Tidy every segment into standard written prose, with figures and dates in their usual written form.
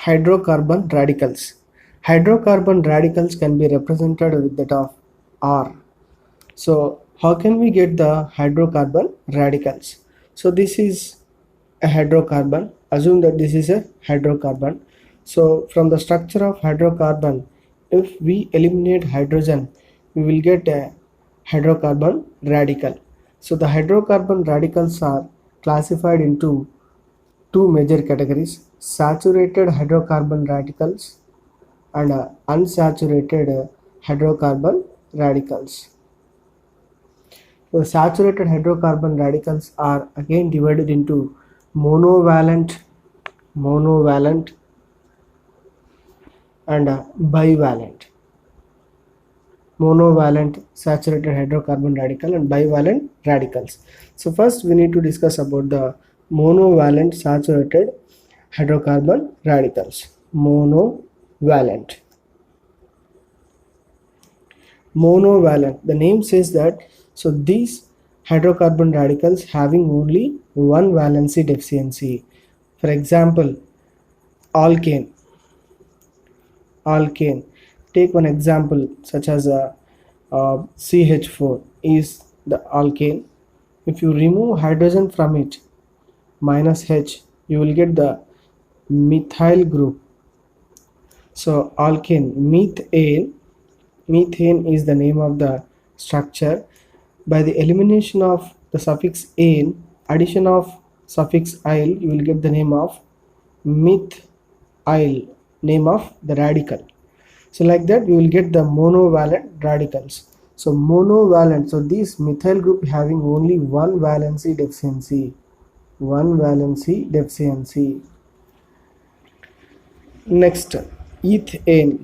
hydrocarbon radicals. Hydrocarbon radicals can be represented with that of R. So how can we get the hydrocarbon radicals? So this is a hydrocarbon. Assume that this is a hydrocarbon. So from the structure of hydrocarbon, if we eliminate hydrogen, we will get a hydrocarbon radical. So the hydrocarbon radicals are classified into two major categories: saturated hydrocarbon radicals and unsaturated hydrocarbon radicals. The saturated hydrocarbon radicals are again divided into monovalent and bivalent. Monovalent saturated hydrocarbon radical and bivalent radicals. So first we need to discuss about the monovalent saturated hydrocarbon radicals. Monovalent. The name says that, so these hydrocarbon radicals having only one valency deficiency. For example, alkane. Take one example such as CH4 is the alkane. If you remove hydrogen from it, minus H, you will get the methyl group. So alkane, methane is the name of the structure. By the elimination of the suffix ane, addition of suffix "-il", you will get the name of methyl, name of the radical. So like that we will get the monovalent radicals. So monovalent, so this methyl group having only one valency deficiency. Next, ethane,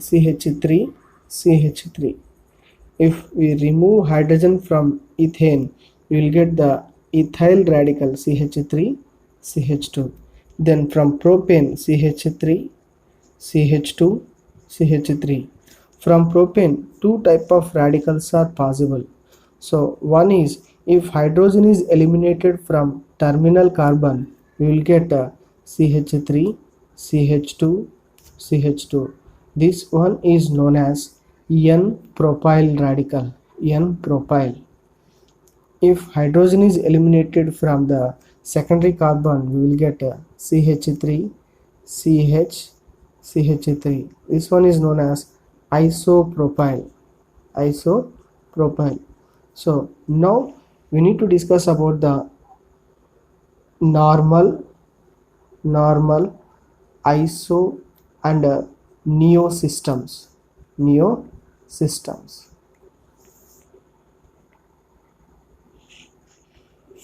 CH3. If we remove hydrogen from ethane, you will get the ethyl radical CH3CH2. Then from propane, CH3 CH2 CH3. From propane, two type of radicals are possible. So one is, if hydrogen is eliminated from terminal carbon, we will get a CH3 CH2 CH2. This one is known as N-propyl radical. N-propyl. If hydrogen is eliminated from the secondary carbon, we will get a CH3 CH3. This one is known as isopropyl. So now we need to discuss about the normal, iso and neo systems.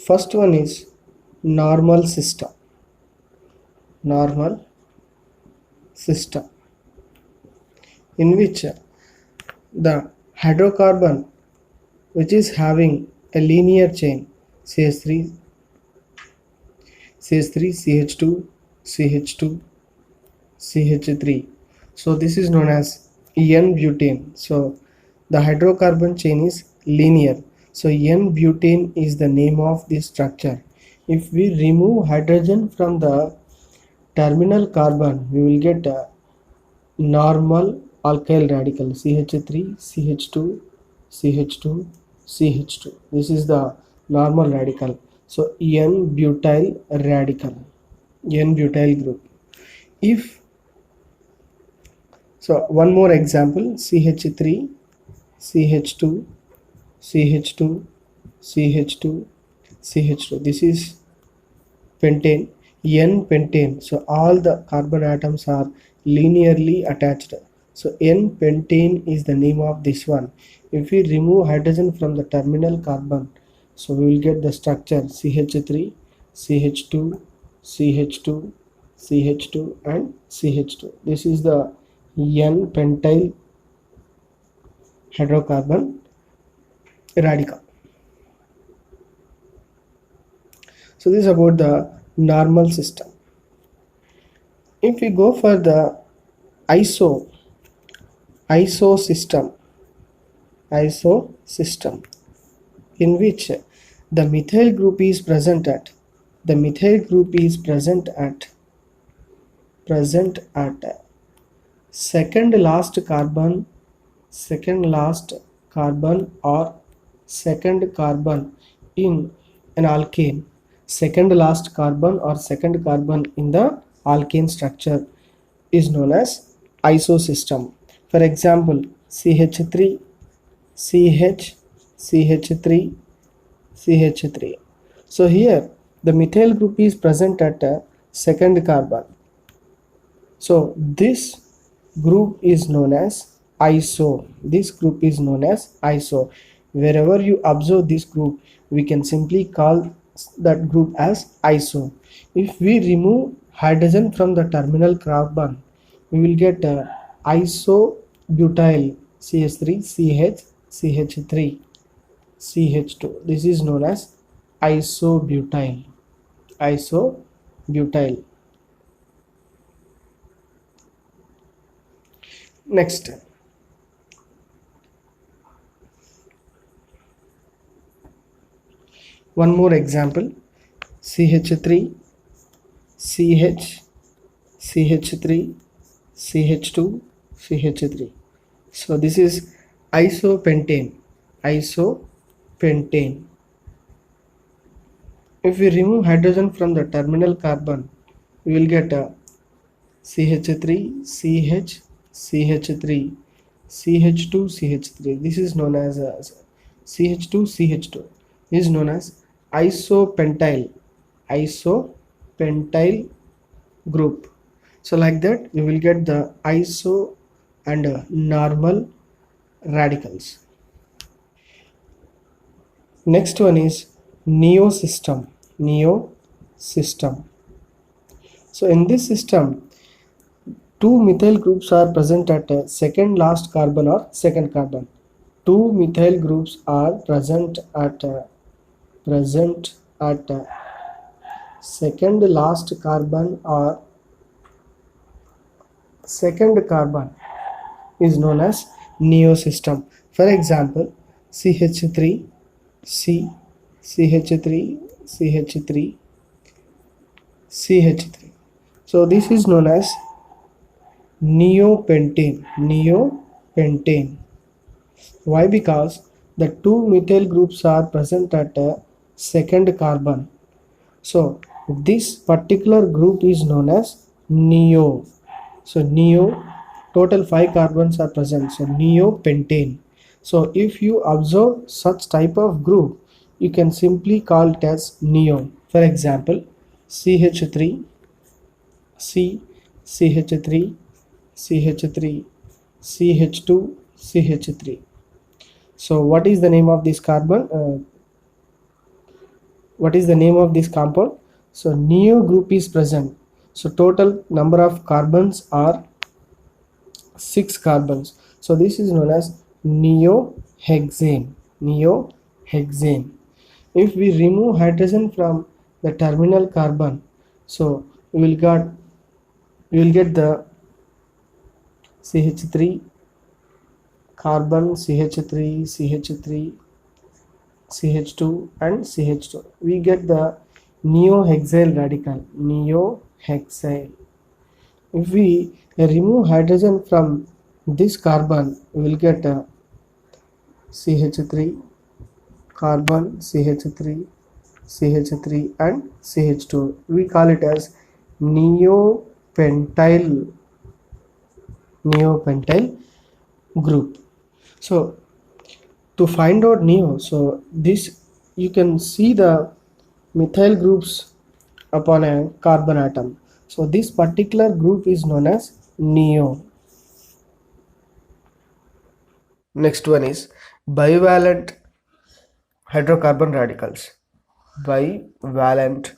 First one is normal system. In which the hydrocarbon which is having a linear chain, CH3 CH2 CH3. So this is known as N-butane. So the hydrocarbon chain is linear. So N-butane is the name of this structure. If we remove hydrogen from the terminal carbon, we will get a normal alkyl radical, CH3 CH2. This is the normal radical. So N-butyl radical, N-butyl group. One more example, CH3 CH2. This is pentane, N-pentane. So all the carbon atoms are linearly attached. So N-pentane is the name of this one. If we remove hydrogen from the terminal carbon, so we will get the structure CH3 CH2 and CH2. This is the N-pentyl hydrocarbon radical. So this is about the normal system. If we go for the iso system, in which the methyl group is present at present at second last carbon, or second carbon in an alkane. Second last carbon or second carbon in the alkane structure is known as isosystem. For example, CH3, CH, CH3, CH3. So here the methyl group is present at a second carbon. So this group is known as iso. This group is known as iso. Wherever you observe this group, we can simply call that group as iso. If we remove hydrogen from the terminal carbon, we will get isobutyl CH3, CH, CH3, CH2. This is known as isobutyl. Isobutyl. Next, one more example, CH3, CH, CH3, CH2, CH3. So this is isopentane. Isopentane. If we remove hydrogen from the terminal carbon, we will get a CH3, CH, CH3, CH2, CH3. This is known as CH2, CH2. This is known as isopentyl. Isopentyl group. So like that we will get the iso and normal radicals. Next one is neosystem. Neosystem. So in this system, two methyl groups are present at a second last carbon or second carbon. Two methyl groups are present at second last carbon or second carbon is known as neosystem. For example, CH3, C, CH3, CH3, CH3. So this is known as neopentane. Neopentane. Why? Because the two methyl groups are present at a second carbon. So this particular group is known as neo. So neo, total 5 carbons are present. So neopentane. So if you observe such type of group, you can simply call it as neo. For example, CH3, C, CH3, CH3, CH2, CH3. So what is the name of this carbon? What is the name of this compound? So neo group is present. So total number of carbons are 6 carbons. So this is known as neohexane. Neohexane. If we remove hydrogen from the terminal carbon, so we will get the CH3 carbon, CH3, CH3, CH2 and CH2. We get the neohexyl radical. Neohexyl. If we remove hydrogen from this carbon, we will get a CH3 carbon, CH3, CH3 and CH2. We call it as neopentyl group. So to find out neo, so this you can see the methyl groups upon a carbon atom. So this particular group is known as neo. Next one is bivalent hydrocarbon radicals. Bivalent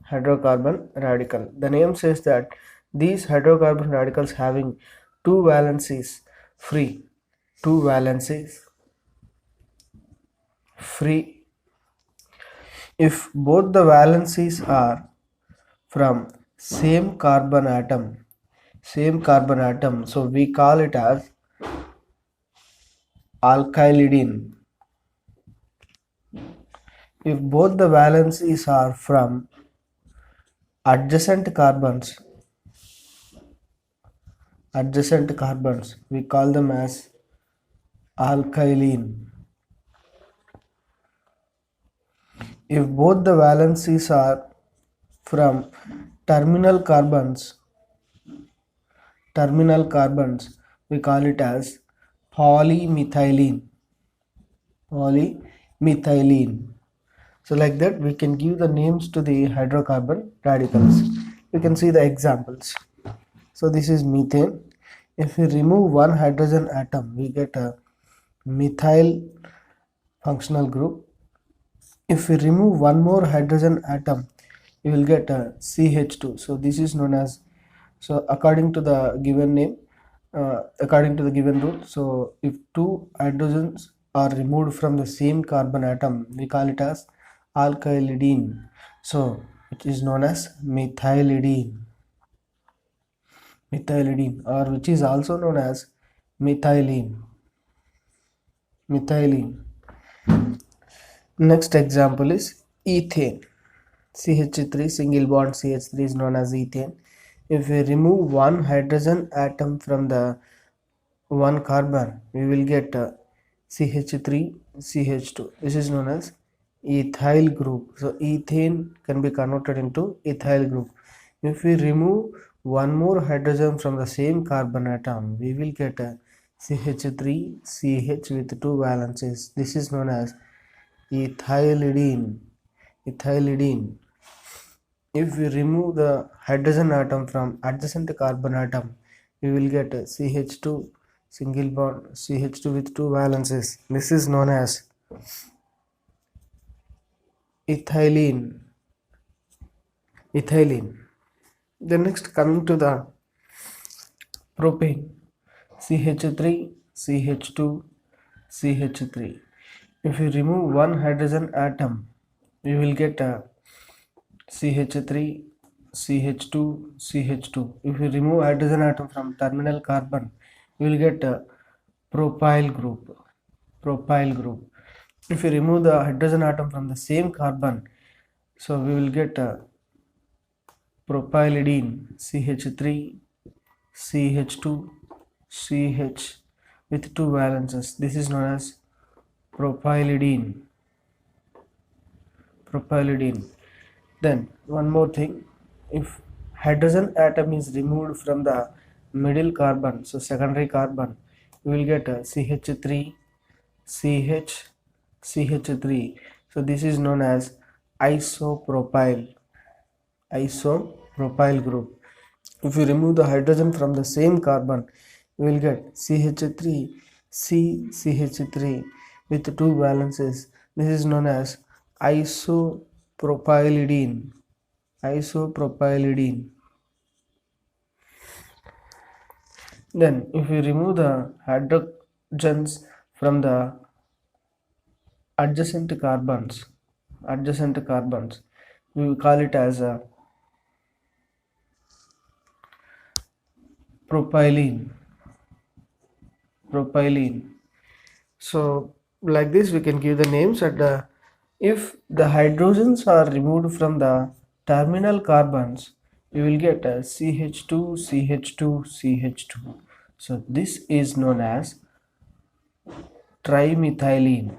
hydrocarbon radical. The name says that these hydrocarbon radicals having two valencies free. Two valencies free. If both the valencies are from same carbon atom, so we call it as alkylidene. If both the valencies are from adjacent carbons, adjacent carbons, we call them as alkyline. If both the valencies are from terminal carbons, we call it as polymethylene. Polymethylene. So like that we can give the names to the hydrocarbon radicals. You can see the examples. So this is methane. If we remove one hydrogen atom, we get a methyl functional group. If we remove one more hydrogen atom, we will get a CH2. So this is known as, so according to the given name, according to the given rule, so if two hydrogens are removed from the same carbon atom, we call it as alkylidene. So it is known as methylidene, or which is also known as methylene. Next example is ethane. CH3 single bond CH3 is known as ethane. If we remove one hydrogen atom from the one carbon, we will get CH3 CH2. This is known as ethyl group. So ethane can be converted into ethyl group. If we remove one more hydrogen from the same carbon atom, we will get a CH3 CH with two valences. This is known as ethylidene. If we remove the hydrogen atom from adjacent carbon atom, we will get a CH2 single bond CH2 with two valences. This is known as ethylene. Then next, coming to the propane, CH3 CH2 CH3. If we remove one hydrogen atom, we will get a CH3 CH2 CH2. If we remove hydrogen atom from terminal carbon, we will get a propyl group. If we remove the hydrogen atom from the same carbon, so we will get a propylidene, CH3 CH2 CH with two valences. This is known as propylidene. Then one more thing, if hydrogen atom is removed from the middle carbon, so secondary carbon, we will get a CH3 CH3. So this is known as isopropyl group. If you remove the hydrogen from the same carbon, we will get CH3 CH3 with two valences. This is known as isopropylidene. Then if we remove the hydrogens from the adjacent carbons, we will call it as a propylene. So like this we can give the names at the, if the hydrogens are removed from the terminal carbons, we will get a CH2 CH2 CH2. So this is known as trimethylene.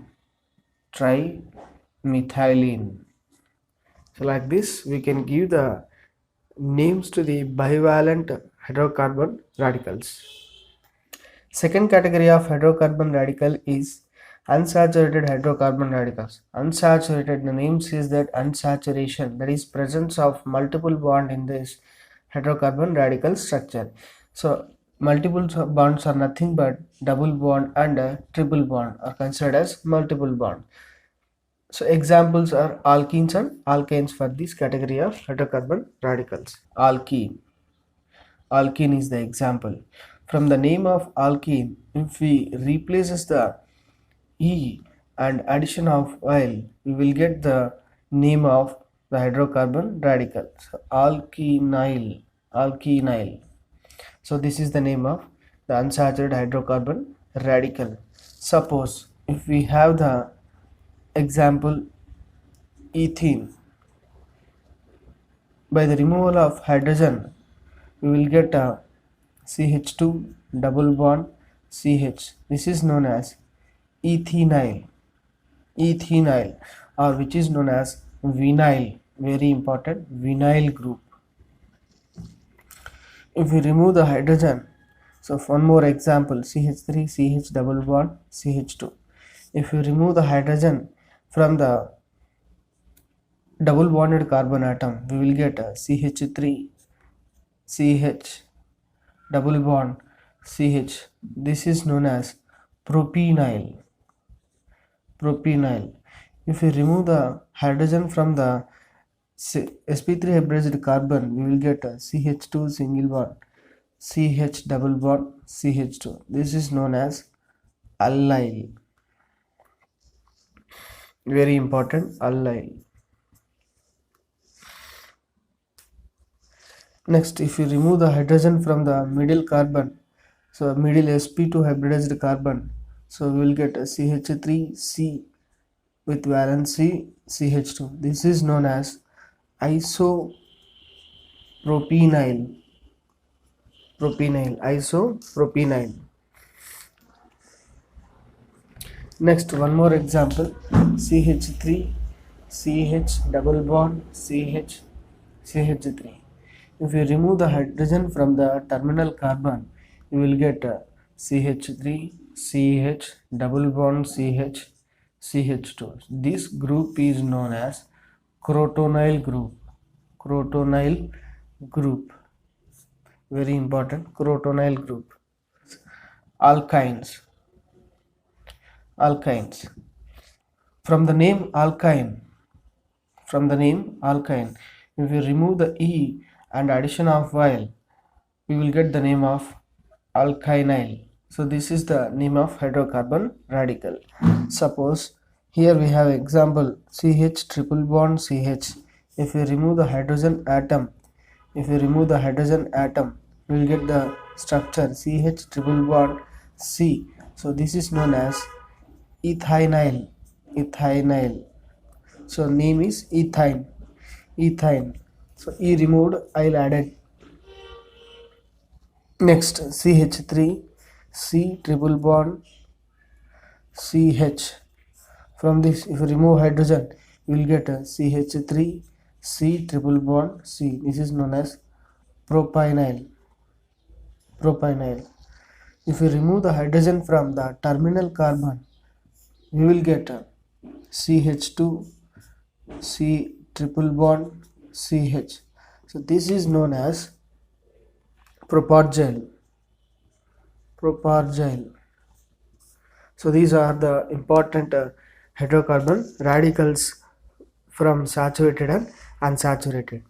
So like this we can give the names to the bivalent hydrocarbon radicals. Second category of hydrocarbon radical is unsaturated hydrocarbon radicals. Unsaturated, the name says that unsaturation, that is presence of multiple bond in this hydrocarbon radical structure. So multiple bonds are nothing but double bond and a triple bond are considered as multiple bond. So examples are alkenes and alkanes for this category of hydrocarbon radicals. Alkene is the example. From the name of alkene, if we replaces the E and addition of oil, we will get the name of the hydrocarbon radical. So alkenyl. So this is the name of the unsaturated hydrocarbon radical. Suppose if we have the example ethene, by the removal of hydrogen we will get a CH2 double bond CH. This is known as ethenyl. Ethenyl, or which is known as vinyl. Very important, vinyl group. If we remove the hydrogen, so one more example, CH3 CH double bond CH2. If you remove the hydrogen from the double bonded carbon atom, we will get a CH3 CH double bond CH. This is known as propenyl. Propenyl. If we remove the hydrogen from the sp3 hybridized carbon, we will get a CH2 single bond CH double bond CH2. This is known as allyl. Very important, allyl. Next, if you remove the hydrogen from the middle carbon, so middle sp2 hybridized carbon, so we will get a CH3C with valency CH2. This is known as isopropenyl. Isopropenyl. Next, one more example, CH3 CH double bond CH3. If you remove the hydrogen from the terminal carbon, you will get CH3 CH double bond CH2. This group is known as crotonyl group. Crotonyl group. Very important, crotonyl group. Alkynes. Alkynes. From the name alkyne, if you remove the E and addition of yl, we will get the name of alkynyl. So this is the name of hydrocarbon radical. Suppose here we have example CH triple bond CH. If you remove the hydrogen atom, we will get the structure CH triple bond C. So this is known as ethynyl. So name is ethine. So E removed, I'll added. Next, CH3 C triple bond CH. From this, if you remove hydrogen, you will get a CH3 C triple bond C. This is known as propenyl. If you remove the hydrogen from the terminal carbon, we will get a CH2 C triple bond CH. So this is known as propargyl. So these are the important hydrocarbon radicals from saturated and unsaturated.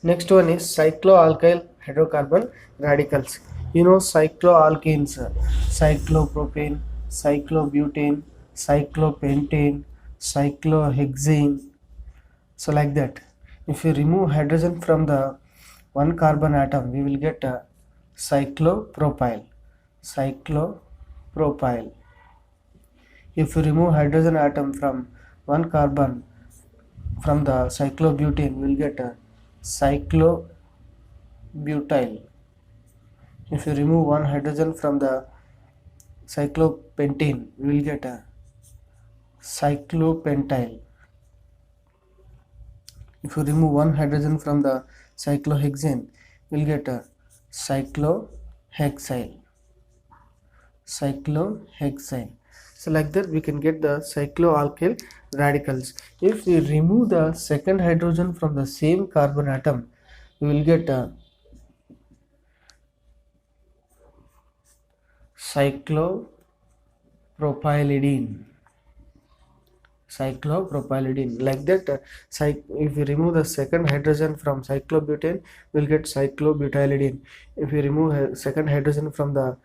Next one is cycloalkyl hydrocarbon radicals. You know cycloalkanes, cyclopropane, cyclobutane, cyclopentane, cyclohexane. So like that. If you remove hydrogen from the one carbon atom, we will get a cyclopropyl. If you remove hydrogen atom from one carbon from the cyclobutane, we will get a cyclobutyl. If you remove one hydrogen from the cyclopentane, we will get a cyclopentyl. If you remove one hydrogen from the cyclohexane, we will get a cyclohexyl. So like that we can get the cycloalkyl radicals. If we remove the second hydrogen from the same carbon atom, we will get a cyclopropylidene. Like that, if you remove the second hydrogen from cyclobutane, we will get cyclobutylidene. If you remove second hydrogen from the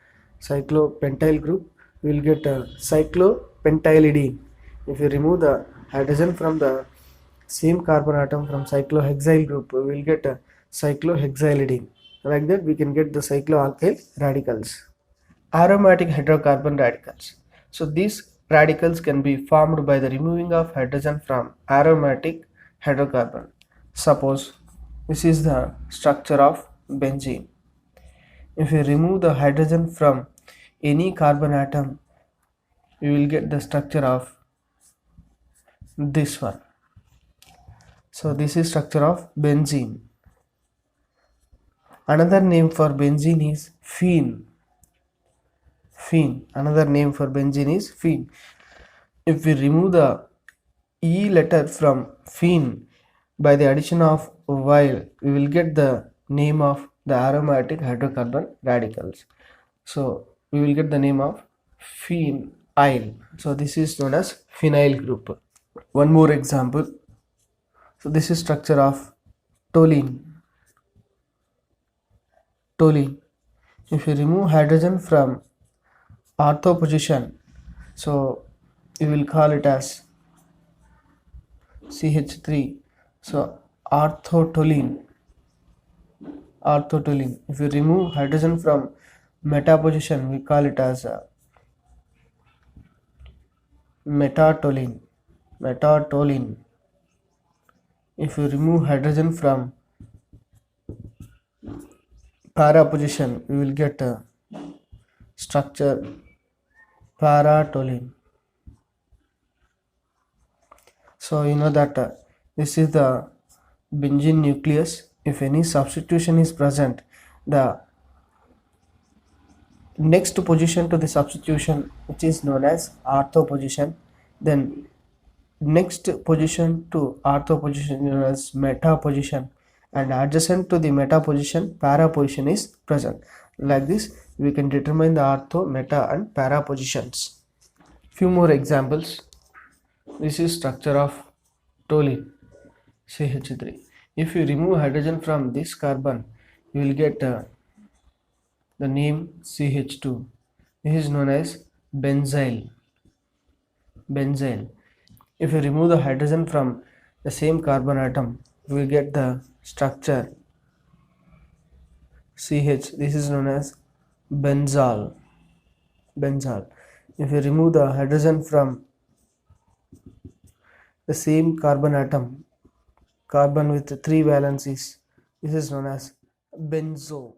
cyclopentyl group, we will get cyclopentylidene. If you remove the hydrogen from the same carbon atom from cyclohexyl group, we will get cyclohexylidene. Like that we can get the cycloalkyl radicals. Aromatic hydrocarbon radicals. So these radicals can be formed by the removing of hydrogen from aromatic hydrocarbon. Suppose this is the structure of benzene. If we remove the hydrogen from any carbon atom, we will get the structure of this one. So this is structure of benzene. Another name for benzene is phene. Phene. Another name for benzene is phene. If we remove the E letter from phene by the addition of vinyl, we will get the name of the aromatic hydrocarbon radicals. So we will get the name of phenyl. So this is known as phenyl group. One more example. So this is structure of toluene. Toluene. If you remove hydrogen from ortho position, so we will call it as CH3. So orthotoluene. Orthotoluene. If you remove hydrogen from meta position, we call it as metatoluene. Metatoluene. If you remove hydrogen from para position, we will get a structure paratoluene. So you know that this is the benzene nucleus. If any substitution is present, the next position to the substitution, which is known as ortho position, then next position to ortho position known as meta position, and adjacent to the meta position para position is present. Like this we can determine the ortho, meta and para positions. Few more examples. This is structure of toluene, CH3. If you remove hydrogen from this carbon, you will get the name CH2. This is known as benzyl. Benzyl. If you remove the hydrogen from the same carbon atom, you will get the structure CH. This is known as benzol. Benzol. If you remove the hydrogen from the same carbon atom, carbon with 3 valencies, this is known as benzo.